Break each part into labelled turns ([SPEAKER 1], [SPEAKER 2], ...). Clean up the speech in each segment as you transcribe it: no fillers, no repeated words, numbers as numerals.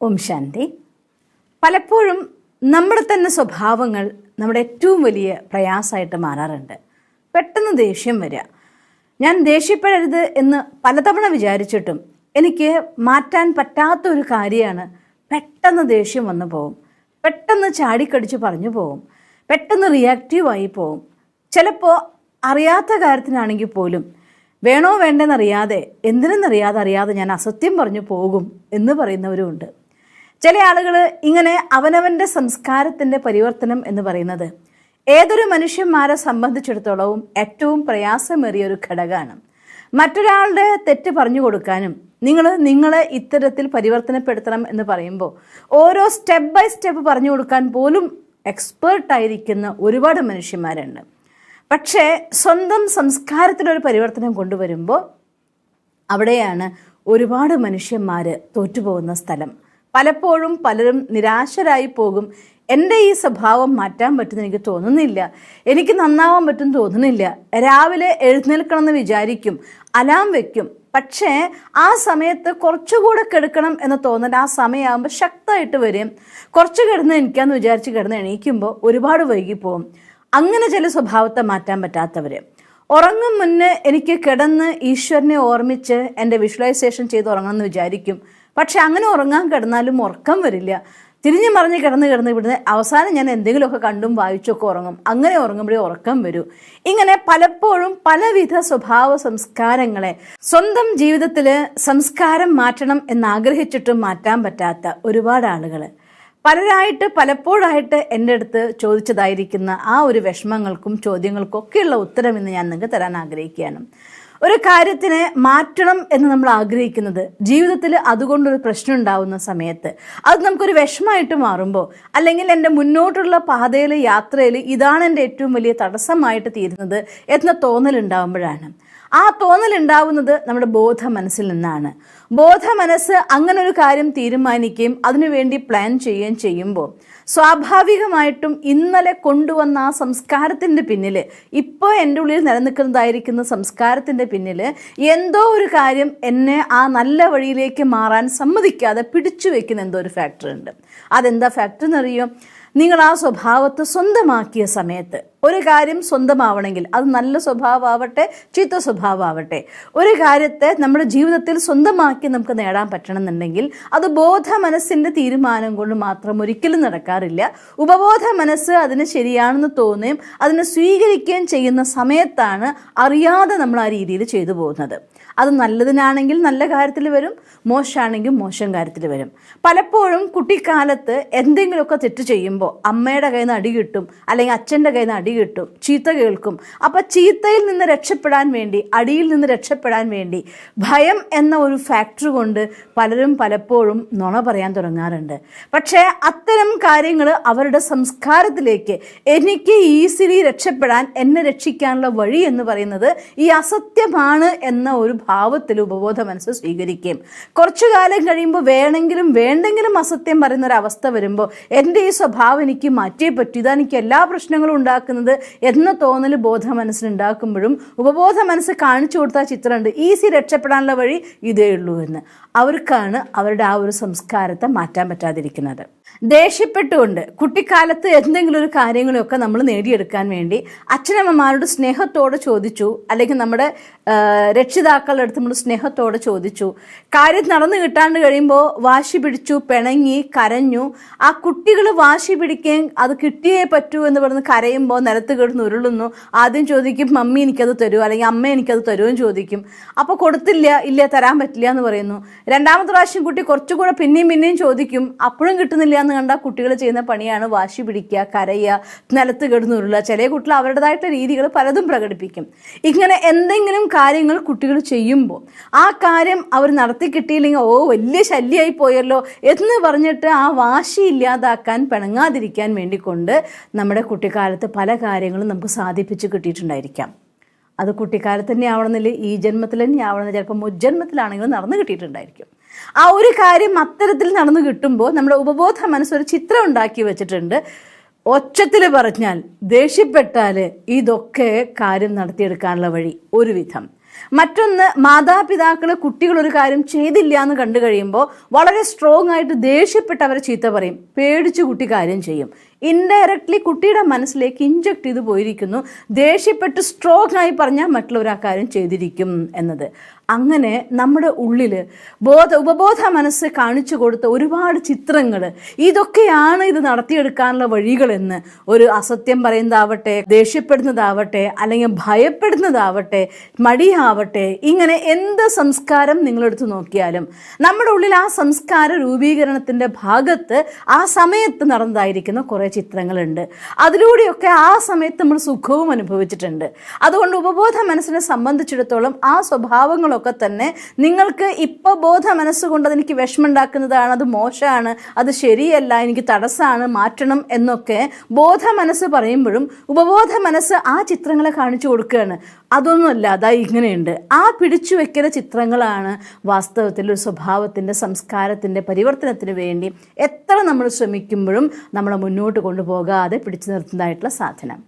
[SPEAKER 1] ഓം ശാന്തി. പലപ്പോഴും നമ്മുടെ തന്നെ സ്വഭാവങ്ങൾ നമ്മുടെ ഏറ്റവും വലിയ പ്രയാസമായിട്ട് മാറാറുണ്ട്. പെട്ടെന്ന് ദേഷ്യം വരിക. ഞാൻ ദേഷ്യപ്പെടരുത് എന്ന് പലതവണ വിചാരിച്ചിട്ടും എനിക്ക് മാറ്റാൻ പറ്റാത്ത ഒരു കാര്യമാണ്. പെട്ടെന്ന് ദേഷ്യം വന്നു പോവും, പെട്ടെന്ന് ചാടിക്കടിച്ച് പറഞ്ഞു പോവും, പെട്ടെന്ന് റിയാക്റ്റീവായി പോവും. ചിലപ്പോൾ അറിയാത്ത കാര്യത്തിനാണെങ്കിൽ പോലും വേണോ വേണ്ടെന്നറിയാതെ, അറിയാതെ ഞാൻ അസത്യം പറഞ്ഞു പോകും എന്ന് പറയുന്നവരുമുണ്ട്. ചില ആളുകൾ ഇങ്ങനെ അവനവൻ്റെ സംസ്കാരത്തിൻ്റെ പരിവർത്തനം എന്ന് പറയുന്നത് ഏതൊരു മനുഷ്യന്മാരെ സംബന്ധിച്ചിടത്തോളവും ഏറ്റവും പ്രയാസമേറിയ ഒരു ഘടകമാണ്. മറ്റൊരാളുടെ തെറ്റ് പറഞ്ഞു കൊടുക്കാനും നിങ്ങളെ ഇത്തരത്തിൽ പരിവർത്തനപ്പെടുത്തണം എന്ന് പറയുമ്പോൾ ഓരോ സ്റ്റെപ്പ് ബൈ സ്റ്റെപ്പ് പറഞ്ഞു കൊടുക്കാൻ പോലും എക്സ്പേർട്ടായിരിക്കുന്ന ഒരുപാട് മനുഷ്യന്മാരുണ്ട്. പക്ഷേ സ്വന്തം സംസ്കാരത്തിലൊരു പരിവർത്തനം കൊണ്ടുവരുമ്പോൾ അവിടെയാണ് ഒരുപാട് മനുഷ്യന്മാർ തോറ്റുപോകുന്ന സ്ഥലം. പലപ്പോഴും പലരും നിരാശരായി പോകും. എൻ്റെ ഈ സ്വഭാവം മാറ്റാൻ പറ്റുമെന്ന് എനിക്ക് തോന്നുന്നില്ല, എനിക്ക് നന്നാവാൻ പറ്റും തോന്നുന്നില്ല. രാവിലെ എഴുന്നേൽക്കണമെന്ന് വിചാരിക്കും, അലാം വെക്കും, പക്ഷേ ആ സമയത്ത് കുറച്ചുകൂടെ കിടക്കണം എന്ന് തോന്നൽ ആ സമയമാകുമ്പോൾ ശക്തമായിട്ട് വരും. കുറച്ച് കിടന്ന് എനിക്കാന്ന് വിചാരിച്ച് കിടന്ന് എണീക്കുമ്പോൾ ഒരുപാട് വൈകിപ്പോവും. അങ്ങനെ ചില സ്വഭാവത്തെ മാറ്റാൻ പറ്റാത്തവർ ഉറങ്ങും മുന്നേ എനിക്ക് കിടന്ന് ഈശ്വരനെ ഓർമ്മിച്ച് എൻ്റെ വിഷ്വലൈസേഷൻ ചെയ്ത് ഉറങ്ങണമെന്ന് വിചാരിക്കും. പക്ഷെ അങ്ങനെ ഉറങ്ങാൻ കിടന്നാലും ഉറക്കം വരില്ല. തിരിഞ്ഞു മറിഞ്ഞ് കിടന്ന് ഇവിടുന്ന് അവസാനം ഞാൻ എന്തെങ്കിലുമൊക്കെ കണ്ടും വായിച്ചൊക്കെ ഉറങ്ങും. അങ്ങനെ ഉറങ്ങുമ്പോഴേ ഉറക്കം വരൂ. ഇങ്ങനെ പലപ്പോഴും പലവിധ സ്വഭാവ സംസ്കാരങ്ങളെ സ്വന്തം ജീവിതത്തിൽ സംസ്കാരം മാറ്റണം എന്നാഗ്രഹിച്ചിട്ടും മാറ്റാൻ പറ്റാത്ത ഒരുപാട് ആളുകൾ പലപ്പോഴായിട്ട് എൻ്റെ അടുത്ത് ചോദിച്ചതായിരിക്കുന്ന ആ ഒരു വിഷമങ്ങൾക്കും ചോദ്യങ്ങൾക്കും ഒക്കെയുള്ള ഉത്തരം ഇന്ന് ഞാൻ നിങ്ങൾക്ക് തരാൻ ആഗ്രഹിക്കുകയാണ്. ഒരു കാര്യത്തിനെ മാറ്റണം എന്ന് നമ്മൾ ആഗ്രഹിക്കുന്നത് ജീവിതത്തിൽ അതുകൊണ്ടൊരു പ്രശ്നം ഉണ്ടാവുന്ന സമയത്ത് അത് നമുക്കൊരു വിഷമമായിട്ട് മാറുമ്പോൾ, അല്ലെങ്കിൽ എൻ്റെ മുന്നോട്ടുള്ള പാതയിൽ യാത്രയിൽ ഇതാണ് എൻ്റെ ഏറ്റവും വലിയ തടസ്സമായിട്ട് തീരുന്നത് എന്ന തോന്നലുണ്ടാവുമ്പോഴാണ്. ആ തോന്നലുണ്ടാവുന്നത് നമ്മുടെ ബോധ മനസ്സിൽ നിന്നാണ്. ബോധ മനസ്സ് അങ്ങനെ ഒരു കാര്യം തീരുമാനിക്കുകയും അതിനുവേണ്ടി പ്ലാൻ ചെയ്യുകയും ചെയ്യുമ്പോൾ സ്വാഭാവികമായിട്ടും ഇന്നലെ കൊണ്ടുവന്ന ആ സംസ്കാരത്തിൻ്റെ പിന്നിൽ, ഇപ്പോൾ എൻ്റെ ഉള്ളിൽ നിലനിൽക്കുന്നതായിരിക്കുന്ന സംസ്കാരത്തിൻ്റെ പിന്നിൽ എന്തോ ഒരു കാര്യം എന്നെ ആ നല്ല വഴിയിലേക്ക് മാറാൻ സമ്മതിക്കാതെ പിടിച്ചു വെക്കുന്ന എന്തോ ഒരു ഫാക്ടർ ഉണ്ട്. അതെന്താ ഫാക്ടർ എന്നറിയോ? നിങ്ങൾ ആ സ്വഭാവത്തെ സ്വന്തമാക്കിയ സമയത്ത്, ഒരു കാര്യം സ്വന്തമാവണമെങ്കിൽ അത് നല്ല സ്വഭാവമാവട്ടെ ചീത്ത സ്വഭാവമാവട്ടെ, ഒരു കാര്യത്തെ നമ്മുടെ ജീവിതത്തിൽ സ്വന്തമാക്കി നമുക്ക് നേടാൻ പറ്റണമെന്നുണ്ടെങ്കിൽ അത് ബോധ മനസ്സിൻ്റെ തീരുമാനം കൊണ്ട് മാത്രം ഒരിക്കലും നടക്കാറില്ല. ഉപബോധ മനസ്സ് അതിന് ശരിയാണെന്ന് തോന്നുകയും അതിനെ സ്വീകരിക്കുകയും ചെയ്യുന്ന സമയത്താണ് അറിയാതെ നമ്മൾ ആ രീതിയിൽ ചെയ്തു പോകുന്നത്. അത് നല്ലതിനാണെങ്കിൽ നല്ല കാര്യത്തിൽ വരും, മോശമാണെങ്കിൽ മോശം കാര്യത്തിൽ വരും. പലപ്പോഴും കുട്ടിക്കാലത്ത് എന്തെങ്കിലുമൊക്കെ തെറ്റ് ചെയ്യുമ്പോൾ അമ്മയുടെ കയ്യിൽ നിന്ന് അടി കിട്ടും, അല്ലെങ്കിൽ അച്ഛൻ്റെ കയ്യിൽ നിന്ന് അടി കിട്ടും, ചീത്ത കേൾക്കും. അപ്പം ചീത്തയിൽ നിന്ന് രക്ഷപ്പെടാൻ വേണ്ടി, അടിയിൽ നിന്ന് രക്ഷപ്പെടാൻ വേണ്ടി ഭയം എന്ന ഒരു ഫാക്ടർ കൊണ്ട് പലരും പലപ്പോഴും നുണ പറയാൻ തുടങ്ങാറുണ്ട്. പക്ഷേ അത്തരം കാര്യങ്ങൾ അവരുടെ സംസ്കാരത്തിലേക്ക് എനിക്ക് ഈസിലി രക്ഷപ്പെടാൻ, എന്നെ രക്ഷിക്കാനുള്ള വഴി എന്ന് പറയുന്നത് ഈ അസത്യമാണ് എന്ന ഒരു ഭാവത്തിൽ ഉപബോധ മനസ്സ് സ്വീകരിക്കുകയും കുറച്ചു കാലം കഴിയുമ്പോൾ വേണ്ടെങ്കിലും അസത്യം പറയുന്ന ഒരു അവസ്ഥ വരുമ്പോൾ എൻ്റെ ഈ സ്വഭാവം എനിക്ക് മാറ്റിയേ പറ്റൂ, ഇതാണ് എനിക്ക് എല്ലാ പ്രശ്നങ്ങളും ഉണ്ടാക്കുന്നത് എന്ന തോന്നൽ ബോധ മനസ്സിനുണ്ടാക്കുമ്പോഴും ഉപബോധ മനസ്സ് കാണിച്ചു കൊടുത്ത ചിത്രമുണ്ട്, ഈസി രക്ഷപ്പെടാനുള്ള വഴി ഇതേ ഉള്ളൂ എന്ന്. അവർക്കാണ് അവരുടെ ആ ഒരു സംസ്കാരത്തെ മാറ്റാൻ പറ്റാതിരിക്കുന്നത്. ദേഷ്യപ്പെട്ടുകൊണ്ട് കുട്ടിക്കാലത്ത് എന്തെങ്കിലും ഒരു കാര്യങ്ങളൊക്കെ നമ്മൾ നേടിയെടുക്കാൻ വേണ്ടി അച്ഛനമ്മമാരോട് സ്നേഹത്തോടെ ചോദിച്ചു, അല്ലെങ്കിൽ നമ്മുടെ രക്ഷിതാക്കളുടെ അടുത്ത് നമ്മൾ സ്നേഹത്തോടെ ചോദിച്ചു, കാര്യം നടന്നു കിട്ടാണ്ട് കഴിയുമ്പോൾ വാശി പിടിച്ചു, പിണങ്ങി, കരഞ്ഞു. ആ കുട്ടികൾ വാശി പിടിക്കുകയും അത് കിട്ടിയേ പറ്റൂ എന്ന് പറഞ്ഞ് കരയുമ്പോൾ നിലത്ത് കിടന്ന് ഉരുളുന്നു. ആദ്യം ചോദിക്കും മമ്മി എനിക്കത് തരുമോ, അല്ലെങ്കിൽ അമ്മ എനിക്കത് തരുമെന്ന് ചോദിക്കും. അപ്പോൾ കൊടുത്തില്ല, ഇല്ല തരാൻ പറ്റില്ല എന്ന് പറയുന്നു. രണ്ടാമത്തെ പ്രാവശ്യം കുട്ടി കുറച്ചുകൂടെ പിന്നെയും ചോദിക്കും, അപ്പോഴും കിട്ടുന്നില്ല എന്ന് കണ്ട കുട്ടികൾ ചെയ്യുന്ന പണിയാണ് വാശി പിടിക്കുക, കരയുക, നിലത്ത് കിടന്നുരുളുക. ചില കുട്ടികൾ അവരുടേതായിട്ടുള്ള രീതികൾ പലതും പ്രകടിപ്പിക്കും. ഇങ്ങനെ എന്തെങ്കിലും കാര്യങ്ങൾ കുട്ടികൾ ചെയ്യുമ്പോൾ ആ കാര്യം അവർ നടത്തി കിട്ടിയില്ലെങ്കിൽ വലിയ ശല്യമായി പോയല്ലോ എന്ന് പറഞ്ഞിട്ട് ആ വാശി ഇല്ലാതാക്കാൻ, പിണങ്ങാതിരിക്കാൻ വേണ്ടിക്കൊണ്ട് നമ്മുടെ കുട്ടിക്കാലത്ത് പല കാര്യങ്ങളും നമുക്ക് സാധിപ്പിച്ച് കിട്ടിയിട്ടുണ്ടായിരിക്കാം. അത് കുട്ടിക്കാലത്ത് തന്നെ ആവണമെന്നില്ല, ഈ ജന്മത്തിൽ തന്നെ ആവണമെന്നില്ല, ചിലപ്പോൾ മുജ്ജന്മത്തിലാണെങ്കിലും നടന്നു കിട്ടിയിട്ടുണ്ടായിരിക്കും. ആ ഒരു കാര്യം അത്തരത്തിൽ നടന്നു കിട്ടുമ്പോൾ നമ്മുടെ ഉപബോധ മനസ്സൊരു ചിത്രം ഉണ്ടാക്കി വെച്ചിട്ടുണ്ട്. ഒച്ചത്തിൽ പറഞ്ഞാൽ, ദേഷ്യപ്പെട്ടാൽ ഇതൊക്കെ കാര്യം നടത്തിയെടുക്കാനുള്ള വഴി ഒരുവിധം. മറ്റൊന്ന്, മാതാപിതാക്കൾ കുട്ടികൾ ഒരു കാര്യം ചെയ്തില്ല എന്ന് കണ്ടു കഴിയുമ്പോൾ വളരെ സ്ട്രോങ് ആയിട്ട് ദേഷ്യപ്പെട്ട് അവരെ ചീത്ത പറയും, പേടിച്ച് കുട്ടി കാര്യം ചെയ്യും. ഇൻഡയറക്ട്ലി കുട്ടിയുടെ മനസ്സിലേക്ക് ഇഞ്ചക്ട് ചെയ്ത് പോയിരിക്കുന്നു, ദേഷ്യപ്പെട്ട് സ്ട്രോങ് ആയി പറഞ്ഞാൽ മറ്റുള്ളവർ ആ കാര്യം ചെയ്തിരിക്കും എന്നത്. അങ്ങനെ നമ്മുടെ ഉള്ളിൽ ഉപബോധ മനസ്സ് കാണിച്ചു കൊടുത്ത ഒരുപാട് ചിത്രങ്ങൾ, ഇതൊക്കെയാണ് ഇത് നടത്തിയെടുക്കാനുള്ള വഴികളെന്ന്, ഒരു അസത്യം പറയുന്നതാവട്ടെ, ദേഷ്യപ്പെടുന്നതാവട്ടെ, അല്ലെങ്കിൽ ഭയപ്പെടുന്നതാവട്ടെ, മടിയാവട്ടെ, ഇങ്ങനെ എന്ത് സംസ്കാരം നിങ്ങളെടുത്ത് നോക്കിയാലും നമ്മുടെ ഉള്ളിൽ ആ സംസ്കാര രൂപീകരണത്തിൻ്റെ ഭാഗത്ത് ആ സമയത്ത് നടന്നതായിരിക്കുന്ന കുറേ ചിത്രങ്ങളുണ്ട്. അതിലൂടെയൊക്കെ ആ സമയത്ത് നമ്മൾ സുഖവും അനുഭവിച്ചിട്ടുണ്ട്. അതുകൊണ്ട് ഉപബോധ മനസ്സിനെ സംബന്ധിച്ചിടത്തോളം ആ സ്വഭാവങ്ങളൊക്കെ തന്നെ നിങ്ങൾക്ക് ഇപ്പോൾ ബോധ മനസ്സുകൊണ്ട് അതെനിക്ക് വിഷമമുണ്ടാക്കുന്നതാണ്, അത് മോശമാണ്, അത് ശരിയല്ല, എനിക്ക് തടസ്സമാണ്, മാറ്റണം എന്നൊക്കെ ബോധ മനസ്സ് പറയുമ്പോഴും ഉപബോധ മനസ്സ് ആ ചിത്രങ്ങളെ കാണിച്ചു കൊടുക്കുകയാണ്. അതൊന്നുമല്ല, അതാ ഇങ്ങനെയുണ്ട്. ആ പിടിച്ചു വെക്കുന്ന ചിത്രങ്ങളാണ് വാസ്തവത്തിൽ ഒരു സ്വഭാവത്തിൻ്റെ സംസ്കാരത്തിൻ്റെ പരിവർത്തനത്തിന് വേണ്ടി എത്ര നമ്മൾ ശ്രമിക്കുമ്പോഴും നമ്മളെ മുന്നോട്ട് കൊണ്ടുപോകാതെ പിടിച്ചു നിർത്തുന്നതായിട്ടുള്ള സാധനം.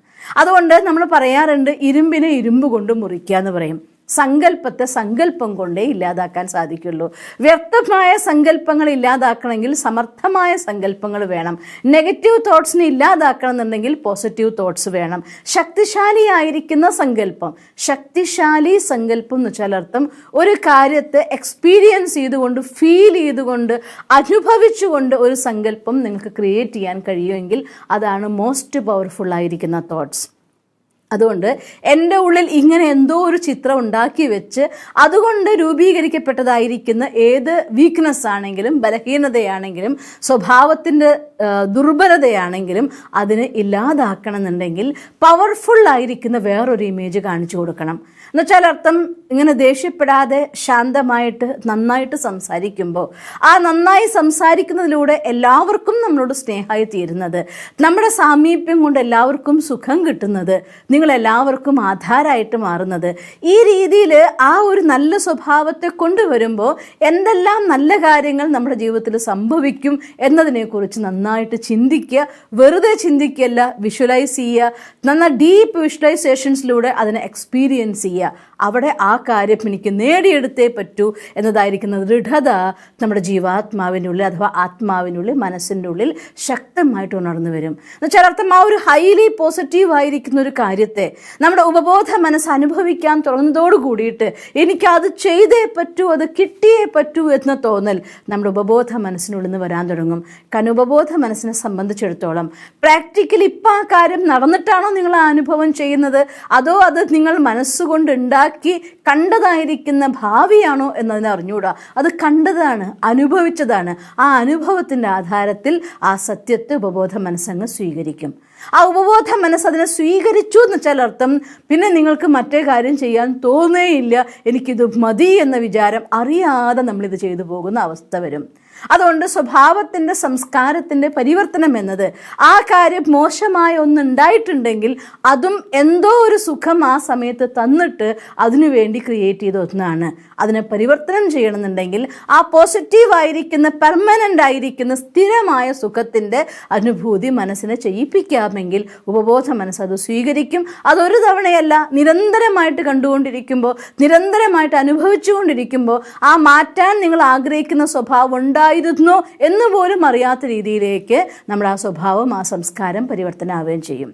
[SPEAKER 1] അതുകൊണ്ട് നമ്മൾ പറയാറുണ്ട്, ഇരുമ്പിനെ ഇരുമ്പ് കൊണ്ട് മുറിക്കുക എന്ന് പറയും. സങ്കല്പത്തെ സങ്കല്പം കൊണ്ടേ ഇല്ലാതാക്കാൻ സാധിക്കുള്ളൂ. വ്യർത്ഥമായ സങ്കല്പങ്ങൾ ഇല്ലാതാക്കണമെങ്കിൽ സമർത്ഥമായ സങ്കല്പങ്ങൾ വേണം. നെഗറ്റീവ് തോട്ട്സിനെ ഇല്ലാതാക്കണം എന്നുണ്ടെങ്കിൽ പോസിറ്റീവ് തോട്ട്സ് വേണം. ശക്തിശാലിയായിരിക്കുന്ന സങ്കല്പം, ശക്തിശാലി സങ്കല്പം എന്ന് വെച്ചാൽ അർത്ഥം ഒരു കാര്യത്തെ എക്സ്പീരിയൻസ് ചെയ്തുകൊണ്ട്, ഫീൽ ചെയ്തുകൊണ്ട്, അനുഭവിച്ചുകൊണ്ട് ഒരു സങ്കല്പം നിങ്ങൾക്ക് ക്രിയേറ്റ് ചെയ്യാൻ കഴിയുമെങ്കിൽ അതാണ് മോസ്റ്റ് പവർഫുൾ ആയിരിക്കുന്ന തോട്ട്സ്. അതുകൊണ്ട് എൻ്റെ ഉള്ളിൽ ഇങ്ങനെ എന്തോ ഒരു ചിത്രം ഉണ്ടാക്കി വെച്ച് അതുകൊണ്ട് രൂപീകരിക്കപ്പെട്ടതായിരിക്കുന്ന ഏത് വീക്ക്നെസ് ആണെങ്കിലും, ബലഹീനതയാണെങ്കിലും, സ്വഭാവത്തിൻ്റെ ദുർബലതയാണെങ്കിലും അതിനെ ഇല്ലാതാക്കണം എന്നുണ്ടെങ്കിൽ പവർഫുള്ളായിരിക്കുന്ന വേറൊരു ഇമേജ് കാണിച്ചു കൊടുക്കണം. എന്നുവെച്ചാൽ അർത്ഥം, ഇങ്ങനെ ദേഷ്യപ്പെടാതെ ശാന്തമായിട്ട് നന്നായിട്ട് സംസാരിക്കുമ്പോൾ ആ നന്നായി സംസാരിക്കുന്നതിലൂടെ എല്ലാവർക്കും നമ്മളോട് സ്നേഹമായി തീരുന്നത്, നമ്മുടെ സാമീപ്യം കൊണ്ട് എല്ലാവർക്കും സുഖം കിട്ടുന്നത്, നിങ്ങളെല്ലാവർക്കും ആധാരമായിട്ട് മാറുന്നത്, ഈ രീതിയിൽ ആ ഒരു നല്ല സ്വഭാവത്തെ കൊണ്ടുവരുമ്പോൾ എന്തെല്ലാം നല്ല കാര്യങ്ങൾ നമ്മുടെ ജീവിതത്തിൽ സംഭവിക്കും എന്നതിനെക്കുറിച്ച് നന്നായിട്ട് ചിന്തിക്കുക. വെറുതെ ചിന്തിക്കുകയല്ല, വിഷ്വലൈസ് ചെയ്യുക. നന്നായി ഡീപ്പ് വിഷ്വലൈസേഷൻസിലൂടെ അതിനെ എക്സ്പീരിയൻസ് ചെയ്യുക. അവിടെ ആ കാര്യം എനിക്ക് നേടിയെടുത്തേ പറ്റൂ എന്നതായിരിക്കുന്ന ദൃഢത നമ്മുടെ ജീവാത്മാവിൻ്റെ ഉള്ളിൽ അഥവാ ആത്മാവിനുള്ളിൽ, മനസ്സിൻ്റെ ഉള്ളിൽ ശക്തമായിട്ട് ഉണർന്നു വരും. എന്നുവെച്ചാൽ അർത്ഥം, ആ ഒരു ഹൈലി പോസിറ്റീവ് ആയിരിക്കുന്ന ഒരു കാര്യത്തെ നമ്മുടെ ഉപബോധ മനസ്സ് അനുഭവിക്കാൻ തുടങ്ങുന്നതോട് കൂടിയിട്ട് എനിക്കത് ചെയ്തേ പറ്റൂ, അത് കിട്ടിയേ പറ്റൂ എന്ന തോന്നൽ നമ്മുടെ ഉപബോധ മനസ്സിനുള്ളിൽ നിന്ന് വരാൻ തുടങ്ങും. കാരണം ഉപബോധ മനസ്സിനെ സംബന്ധിച്ചിടത്തോളം പ്രാക്ടിക്കലി ഇപ്പം ആ കാര്യം നടന്നിട്ടാണോ നിങ്ങൾ ആ അനുഭവം ചെയ്യുന്നത്, അതോ അത് നിങ്ങൾ മനസ്സുകൊണ്ട് ഉണ്ടാക്കി കണ്ടതായിരിക്കുന്ന ഭാവിയാണോ എന്നതിനെ അറിഞ്ഞുകൂടാ. അത് കണ്ടതാണ്, അനുഭവിച്ചതാണ്. ആ അനുഭവത്തിൻ്റെ ആധാരത്തിൽ ആ സത്യത്തെ ഉപബോധ മനസ്സങ്ങ് സ്വീകരിക്കും. ആ ഉപബോധ മനസ്സ് അതിനെ സ്വീകരിച്ചു എന്ന് വെച്ചാൽ അർത്ഥം, പിന്നെ നിങ്ങൾക്ക് മറ്റേ കാര്യം ചെയ്യാൻ തോന്നേയില്ല, എനിക്കിത് മതി എന്ന വിചാരം അറിയാതെ നമ്മളിത് ചെയ്തു പോകുന്ന അവസ്ഥ വരും. അതുകൊണ്ട് സ്വഭാവത്തിൻ്റെ സംസ്കാരത്തിൻ്റെ പരിവർത്തനം എന്നത് ആ കാര്യം മോശമായ ഒന്നുണ്ടായിട്ടുണ്ടെങ്കിൽ അതും എന്തോ ഒരു സുഖം ആ സമയത്ത് തന്നിട്ട് അതിനുവേണ്ടി ക്രിയേറ്റ് ചെയ്ത ഒന്നാണ്. അതിനെ പരിവർത്തനം ചെയ്യണമെന്നുണ്ടെങ്കിൽ ആ പോസിറ്റീവായിരിക്കുന്ന, പെർമനൻ്റ് ആയിരിക്കുന്ന സ്ഥിരമായ സുഖത്തിൻ്റെ അനുഭൂതി മനസ്സിനെ ചെയ്യിപ്പിക്കാമെങ്കിൽ ഉപബോധ മനസ്സ് അത് സ്വീകരിക്കും. അതൊരു തവണയല്ല, നിരന്തരമായിട്ട് കണ്ടുകൊണ്ടിരിക്കുമ്പോൾ, നിരന്തരമായിട്ട് അനുഭവിച്ചുകൊണ്ടിരിക്കുമ്പോൾ ആ മാറ്റാൻ നിങ്ങൾ ആഗ്രഹിക്കുന്ന സ്വഭാവം ഉണ്ടായിരുന്നോ എന്ന് പോലും അറിയാത്ത രീതിയിലേക്ക് നമ്മുടെ ആ സ്വഭാവം, ആ സംസ്കാരം പരിവർത്തനമാവുകയും ചെയ്യും.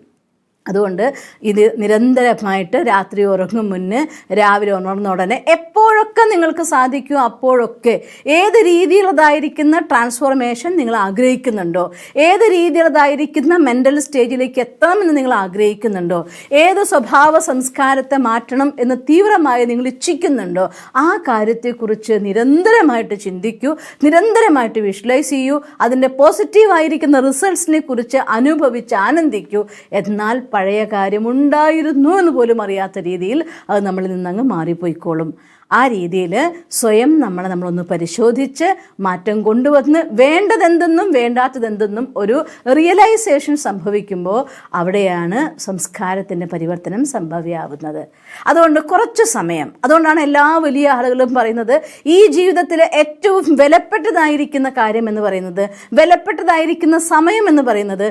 [SPEAKER 1] അതുകൊണ്ട് ഇത് നിരന്തരമായിട്ട് രാത്രി ഉറങ്ങും മുന്നേ, രാവിലെ ഉണർന്ന ഉടനെ എപ്പോഴൊക്കെ നിങ്ങൾക്ക് സാധിക്കുമോ അപ്പോഴൊക്കെ ഏത് രീതിയിലുള്ളതായിരിക്കുന്ന ട്രാൻസ്ഫോർമേഷൻ നിങ്ങൾ ആഗ്രഹിക്കുന്നുണ്ടോ, ഏത് രീതിയിലുള്ളതായിരിക്കുന്ന മെൻ്റൽ സ്റ്റേജിലേക്ക് എത്തണമെന്ന് നിങ്ങൾ ആഗ്രഹിക്കുന്നുണ്ടോ, ഏത് സ്വഭാവ സംസ്കാരത്തെ മാറ്റണം എന്ന് തീവ്രമായി നിങ്ങൾ ഇച്ഛിക്കുന്നുണ്ടോ, ആ കാര്യത്തെക്കുറിച്ച് നിരന്തരമായിട്ട് ചിന്തിക്കൂ, നിരന്തരമായിട്ട് വിഷ്വലൈസ് ചെയ്യൂ, അതിൻ്റെ പോസിറ്റീവായിരിക്കുന്ന റിസൾട്ട്സിനെ കുറിച്ച് അനുഭവിച്ച് ആനന്ദിക്കൂ. എന്നാൽ പഴയ കാര്യം ഉണ്ടായിരുന്നു എന്ന് പോലും അറിയാത്ത രീതിയിൽ അത് നമ്മളിൽ നിന്നങ്ങ് മാറിപ്പോയിക്കോളും. ആ രീതിയിൽ സ്വയം നമ്മളൊന്ന് പരിശോധിച്ച് മാറ്റം കൊണ്ടുവന്ന് വേണ്ടതെന്തെന്നും വേണ്ടാത്തതെന്തെന്നും ഒരു റിയലൈസേഷൻ സംഭവിക്കുമ്പോൾ അവിടെയാണ് സംസ്കാരത്തിൻ്റെ പരിവർത്തനം സംഭവ്യമാവുന്നത്. അതുകൊണ്ട് കുറച്ച് സമയം, അതുകൊണ്ടാണ് എല്ലാ വലിയ ആളുകളും പറയുന്നത് ഈ ജീവിതത്തിലെ ഏറ്റവും വിലപ്പെട്ടതായിരിക്കുന്ന കാര്യം എന്ന് പറയുന്നത്, വിലപ്പെട്ടതായിരിക്കുന്ന സമയം എന്ന് പറയുന്നത്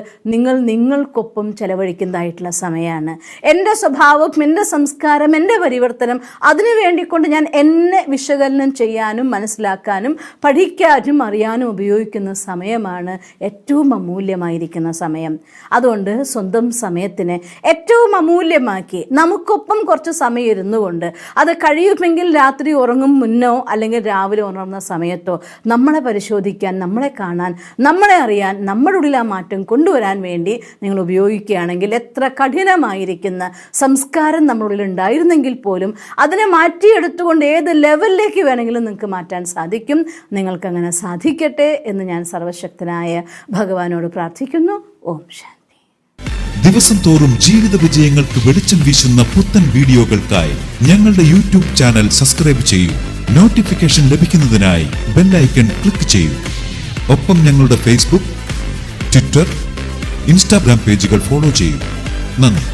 [SPEAKER 1] നിങ്ങൾക്കൊപ്പം ചെലവഴിക്കുന്നതായിട്ടുള്ള സമയമാണ്. എൻ്റെ സ്വഭാവം, എൻ്റെ സംസ്കാരം, എൻ്റെ പരിവർത്തനം, അതിനു വേണ്ടിക്കൊണ്ട് ഞാൻ എന്നെ വിശകലനം ചെയ്യാനും മനസ്സിലാക്കാനും പഠിക്കാനും അറിയാനും ഉപയോഗിക്കുന്ന സമയമാണ് ഏറ്റവും അമൂല്യമായിരിക്കുന്ന സമയം. അതുകൊണ്ട് സ്വന്തം സമയത്തിനെ ഏറ്റവും അമൂല്യമാക്കി നമുക്കൊപ്പം കുറച്ച് സമയം ഇരുന്നുകൊണ്ട്, അത് കഴിയുമെങ്കിൽ രാത്രി ഉറങ്ങും മുന്നോ അല്ലെങ്കിൽ രാവിലെ ഉണർന്ന സമയത്തോ നമ്മളെ പരിശോധിക്കാൻ, നമ്മളെ കാണാൻ, നമ്മളെ അറിയാൻ, നമ്മുടെ ഉള്ളിൽ ആ മാറ്റം കൊണ്ടുവരാൻ വേണ്ടി നിങ്ങൾ ഉപയോഗിക്കുകയാണെങ്കിൽ എത്ര കഠിനമായിരിക്കുന്ന സംസ്കാരം നമ്മളുള്ളിൽ ഉണ്ടായിരുന്നെങ്കിൽ പോലും അതിനെ മാറ്റിയെടുത്തുകൊണ്ട് ഏത് ലെവലിലേക്ക് വേണമെങ്കിലും നിങ്ങൾക്ക് മാറ്റാൻ സാധിക്കും. നിങ്ങൾക്കങ്ങനെ സാധിക്കട്ടെ എന്ന് ഞാൻ സർവശക്തനായ ഭഗവാനോട് പ്രാർത്ഥിക്കുന്നു. ഓം ശാന്തി.
[SPEAKER 2] ദിവസം തോറും ജീവിത വിജയങ്ങൾക്ക് വെളിച്ചം വീശുന്ന പുത്തൻ വീഡിയോകൾക്കായി ഞങ്ങളുടെ യൂട്യൂബ് ചാനൽ സബ്സ്ക്രൈബ് ചെയ്യൂ. നോട്ടിഫിക്കേഷൻ ലഭിക്കുന്നതിനായി ബെൽ ഐക്കൺ ക്ലിക്ക് ചെയ്യൂ. ഒപ്പം ഞങ്ങളുടെ ഫേസ്ബുക്ക്, ട്വിറ്റർ, ഇൻസ്റ്റാഗ്രാം പേജുകൾ ഫോളോ ചെയ്യൂ. നന്ദി.